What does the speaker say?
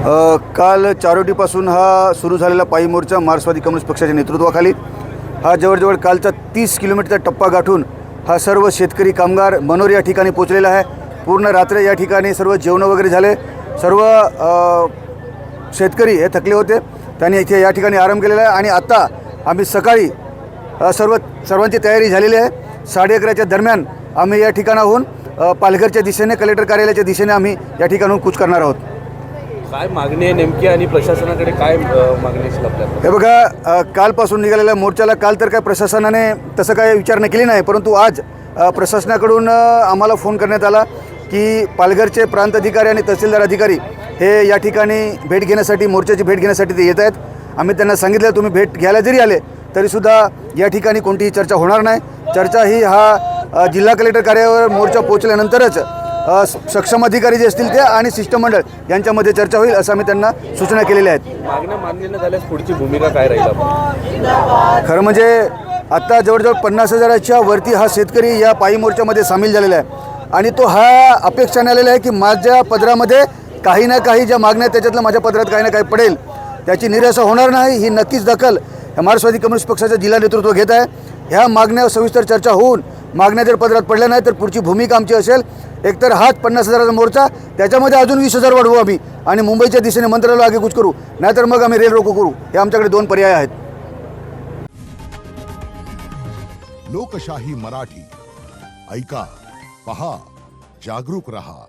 काल चारोटीपासून हा सुरू झालेला पायी मोर्चा मार्क्सवादी कम्युनिस्ट पक्षाच्या नेतृत्वाखाली हा जवळजवळ कालचा 30 किलोमीटरचा टप्पा गाठून हा सर्व शेतकरी कामगार मनोर या ठिकाणी पोचलेला आहे। पूर्ण रात्र या ठिकाणी सर्व जेवण वगैरे झाले। सर्व शेतकरी हे थकले होते, त्यांनी इथे या ठिकाणी आराम केलेला आहे आणि आता आम्ही सकाळी सर्वांची तयारी झालेली आहे। 11:30च्या दरम्यान आम्ही या ठिकाणाहून पालघरच्या दिशेने कलेक्टर कार्यालयाच्या दिशेने आम्ही या ठिकाणाहून कूच करणार आहोत। काय मागणी आहे नेमकी आणि प्रशासनाकडे काय मागणी असेल आपल्याला? हे बघा, कालपासून निघालेल्या मोर्चाला काल तर काय प्रशासनाने तसं काय विचारणा केली नाही, परंतु आज प्रशासनाकडून आम्हाला फोन करण्यात आला की पालघरचे प्रांत अधिकारी आणि तहसीलदार अधिकारी हे या ठिकाणी भेट घेण्यासाठी, मोर्चाची भेट घेण्यासाठी ते येत आहेत। आम्ही त्यांना सांगितलं तुम्ही भेट घ्यायला जरी आले तरीसुद्धा या ठिकाणी कोणतीही चर्चा होणार नाही। चर्चा ही हा जिल्हा कलेक्टर कार्यालयावर मोर्चा पोहोचल्यानंतरच सक्षम अधिकारी जे असतील ते आणि शिष्टमंडळ यांच्यामध्ये चर्चा होईल असं आम्ही त्यांना सूचना केलेल्या आहेत। मागण्या मान्य न झाल्यास पुढची भूमिका काय राहील आपण? खरं म्हणजे आता जवळजवळ 50,000च्या वरती हा शेतकरी या पायी मोर्चामध्ये सामील झालेला आहे आणि तो हा अपेक्षाने आलेला आहे की माझ्या पदरामध्ये काही ना काही ज्या मागण्या त्याच्यातलं माझ्या पदरात काही ना काही पडेल, त्याची निराशा होणार नाही ही नक्कीच दखल मार्क्सवादी कम्युनिस्ट पक्षाचं जिल्हा नेतृत्व घेत आहे। ह्या मागण्या सविस्तर चर्चा होऊन मागण्या जर पदरात पडल्या नाही तर पुढची भूमिका आमची असेल एकतर हाच 50,000चा मोर्चा, त्याच्यामध्ये अजून 20,000 वाढवू आम्ही आणि मुंबईच्या दिशेने मंत्रालयाला आगेकूच करू, नाहीतर मग आम्ही रेल रोको करू। हे आमच्याकडे 2 पर्याय आहेत। लोकशाही मराठी ऐका, पहा, जागरूक रहा।